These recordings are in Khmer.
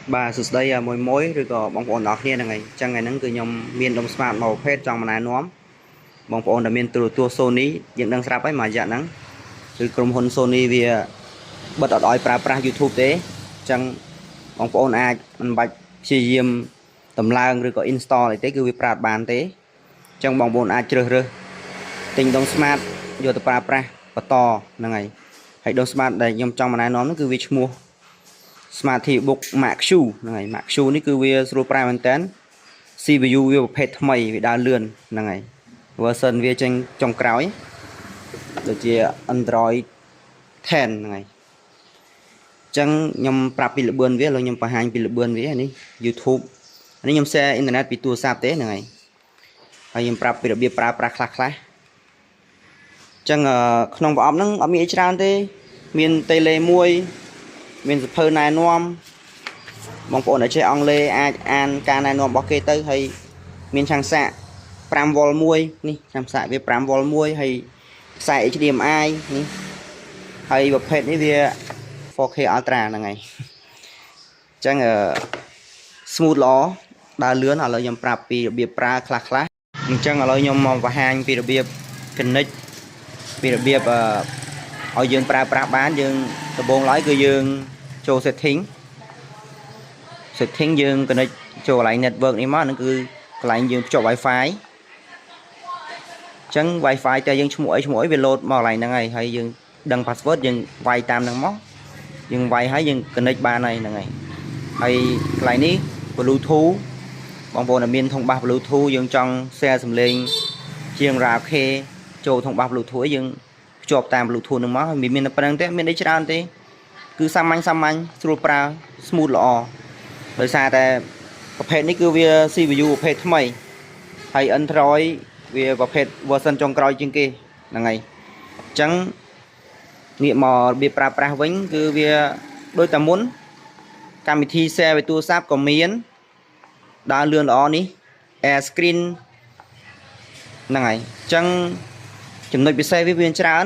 Bà sụt đây mối mối rồi có bóng ổn đó kia là ngày chẳng ngày nắng cứ nhom miền đông smart màu phết trong mà này nóm bóng ổn là miền từ tua Sony những đang sắp ấy mà dạ nắng từ cầm hồn Sony vì bật ở đói pra YouTube thế chẳng bóng ổn ai mình bạch chi diêm tầm lang rồi có install này thế cứ vì pra bàn thế trong bóng ổn ai chơi rồi tình đông smart vô tập pra và to là ngày hãy đông smart đây nhom trong mà này nóm nó cứ vì mua Smart thì book Mac Shoe này Mac Shoeនេះគឺវាស្រួលប្រើមែនតើ CPU វាប្រភេទថ្មីវាដើរលឿនហ្នឹងហើយ version វាចេញចុងក្រោយដូចជា Android 10ហ្នឹងហើយអញ្ចឹងខ្ញុំប្រាប់ពីល្បឿនវាឥឡូវខ្ញុំបង្ហាញពីល្បឿនវានេះ YouTube នេះខ្ញុំ share អ៊ីនធឺណិតពីទូរស័ព្ទទេហ្នឹងហើយហើយខ្ញុំប្រាប់ពីរបៀបប្រើប្រាស់ខ្លះៗអញ្ចឹងក្នុងប្រអប់ហ្នឹងអត់មានអីច្រើនទេមាន tele មួយមានសភៅណែនាំបងប្អូនដែលចេះអង់គ្លេសអាចអានការណែនាំរបស់គេទៅហើយមានឆាំងសាក 5V មួយនេះឆាំងសាកវា 5V មួយហើយខ្សែ HDMI នេះហើយប្រភេទនេះវា 4K Ultra ហ្នឹងហើយអញ្ចឹងsmooth ល្អដើរលឿនឥឡូវខ្ញុំប្រាប់ពីរបៀបប្រើខ្លះអញ្ចឹងឥឡូវខ្ញុំមកបង្ហាញពីរបៀប connect ពីរបៀបឲ្យយើងប្រើប្រាស់បានយើងដំបូងឡើយគឺយើងចូល setting យើង connect ចូលកន្លែង network នេះមកហ្នឹងគឺកន្លែងយើងភ្ជាប់ Wi-Fi អញ្ចឹង Wi-Fi តែយើងឈ្មោះអីវា load មកកន្លែងហ្នឹងហើយយើងដឹង password យើងវាយតាមហ្នឹងមកយើងវាយហើយយើង connect បានហើយហ្នឹងហើយកន្លែងនេះ Bluetooth បងប្អូនដែលមានធុងបាស Bluetooth យើងចង់ share សំឡេងជាង RAK ចូលធុងបាស Bluetooth យើងភ្ជាប់តាម Bluetooth ហ្នឹងមកមានតែប៉ុណ្្នឹងទេមានអីច្រើនទេគឺសាមញ្ញស្រួលប្រើ smooth ល្អដោយសារតែប្រភេទនេះគឺវា CPU ប្រភេទថ្មីហើយ Android វាប្រភេទ version ចុងក្រោយជាងគេហ្នឹងហើយអញ្ចឹងងាកមករបៀបប្រើប្រាស់វិញគឺវាដូចតែមុនកម្មវិធី share với ទូរស័ព្ទក៏មានដើរលឿនល្អនេះ Air Screen ហ្នឹងហើយអញ្ចឹងចំណុចពិសេសវាមានច្រើន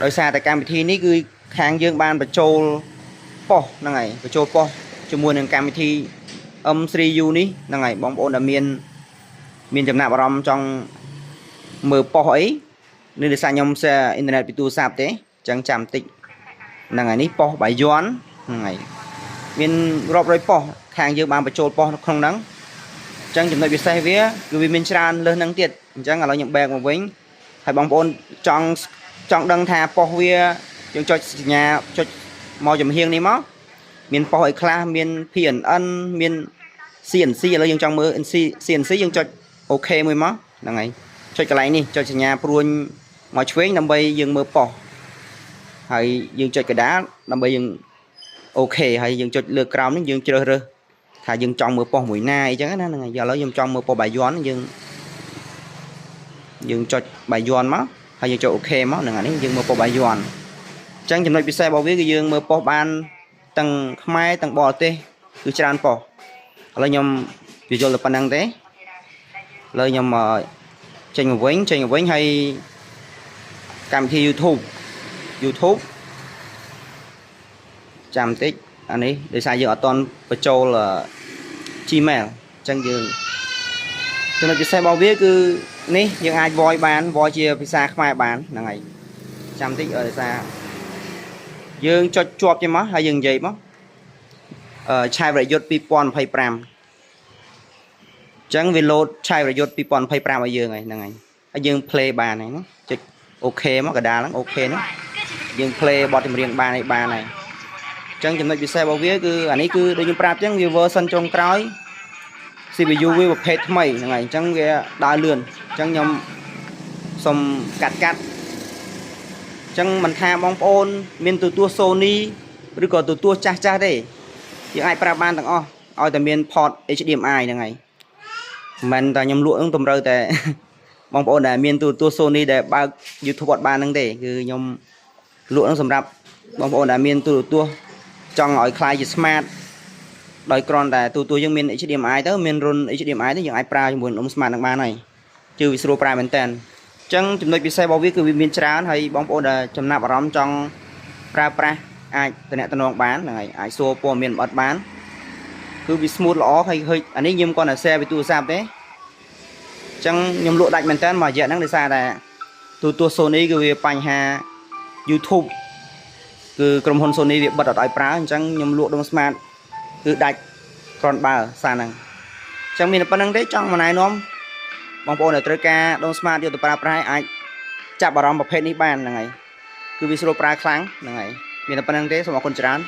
ដោយសារតែកម្មវិធីនេះគឺខាងយើងបានបញ្ចូលប៉ុសហ្នឹងហើយបញ្ចូលប៉ុសជាមួយនឹងកម្មវិធី M3U នេះហ្នឹងហើយបងប្អូនដែលមានចំណាប់អារម្មណ៍ចង់មើលប៉ុសអីនេះដោយសារខ្ញុំ share អ៊ីនធឺណិតពីទូរស័ព្ទទេអញ្ចឹងចាំតិចហ្នឹងហើយនេះប៉ុសបាយ័នហ្នឹងហើយមានរាប់រយប៉ុសខាងយើងបានបញ្ចូលប៉ុសនៅក្នុងហ្នឹងអញ្ចឹងចំណុចពិសេសវាគឺវាមានច្រើនលើសហ្នឹងទៀតអញ្ចឹងឥឡូវខ្ញុំបែកមកវិញហើយបងប្អូនចង់ដឹងថាប៉ុសវាយើងចុចសញ្ញាចុចមកចំហៀងនេះមកមានប៉ុសអីខ្លះមាន PNN មាន CNC ឥឡូវយើងចង់មើល CNC យើងចុច OK មួយមកហ្នឹងហើយចុចកន្លែងនេះចុចសញ្ញាព្រួញមកឆ្វេងដើម្បីយើងមើលប៉ុសហើយយើងចុចកណ្ដាលដើម្បីយើង OK ហើយយើងចុចលើក្រោមនេះយើងជ្រើសរើសថាយើងចង់មើលប៉ុសមួយណាអីចឹងណាហ្នឹងហើយឥឡូវខ្ញុំចង់មើលប៉ុសបាយ័នយើងចុចបាយ័នមកហើយយើងចុច OK មកហ្នឹងអានេះយើងមើលប៉ុសបាយ័នអញ្ចឹងចំណុចពិសេសរបស់វាគឺយើងមើលប៉ុសបានទាំងខ្មែរទាំងបរទេសគឺច្រើនប៉ុសឥឡូវខ្ញុំនិយាយទៅប៉ុណ្ណឹងទេឥឡូវខ្ញុំចេញមកវិញហើយកម្មវិធី YouTube ចាំតិចអានេះដោយសារយើងអត់តន់បញ្ចូល Gmail អញ្ចឹងយើងចំណុចពិសេសរបស់វាគឺនេះយើងអាច voice បាន voice ជាភាសាខ្មែរបានហ្នឹងហើយចាំតិចដោយសារយើងចុចជាប់ជាមកហើយយើងនិយាយមកឆាយប្រយុទ្ធ 2025 អញ្ចឹងវា load ឆាយប្រយុទ្ធ 2025 ឲ្យយើងហើយហ្នឹងហើយយើង play បានហើយណាចុច OK មកកណ្ដាលហ្នឹង OK ហ្នឹងយើង play បទចម្រៀងបានហើយអញ្ចឹងចំណុចពិសេសរបស់វាគឺអានេះគឺដូចខ្ញុំប្រាប់អញ្ចឹងវា version ចុងក្រោយ CPU វាប្រភេទថ្មីហ្នឹងហើយអញ្ចឹងវាដើរលឿនអញ្ចឹងខ្ញុំសុំកាត់អញ្ចឹងមិនថាបងប្អូនមានទូរទស្សន៍ Sony ឬក៏ទូរទស្សន៍ចាស់ទេយើងអាចប្រើបានទាំងអស់ឲ្យតែមាន port HDMI ហ្នឹងហើយមិនតែខ្ញុំលក់ហ្នឹងតម្រូវតែបងប្អូនដែលមានទូរទស្សន៍ Sony ដែលបើក YouTube អត់បានហ្នឹងទេគឺខ្ញុំលក់ហ្នឹងសម្រាប់បងប្អូនដែលមានទូរទស្សន៍ចង់ឲ្យคล้ายជា smart ដោយគ្រាន់តែទូរទស្សន៍យើងមាន HDMI ទៅមានរុន HDMI ទៅយើងអាចប្រើជាមួយនឹង smart នឹងបានហើយជឿវាស្រួលប្រើមែនតើអញ្ចឹងចំណុចពិសេសរបស់វាគឺវាមានច្រើនហើយបងប្អូនដែលចំណាប់អារម្មណ៍ចង់ប្រើប្រាស់អាចតំណងបានហ្នឹងហើយអាចសួរព័ត៌មានលម្អិតបាន cứ bị smooth lõ hay hơi anh ấy nhưng con là xe bị tua sạp đấy chẳng nhầm lụa đạch mình tên mà dẹn năng để xa là tua Sony cứ việc bành hà YouTube cứ cầm hôn Sony việc bật ở tại prá chẳng nhầm lụa đông smart cứ đạch còn bà xa năng chẳng mình là năng đấy trong mà này nó bóng bộ này tới ca đông smart yêu từ prá ai chạp bảo rõm một phê ní bàn là ngày cứ bị sô prá kháng là ngày mình là năng đấy xong mà con trán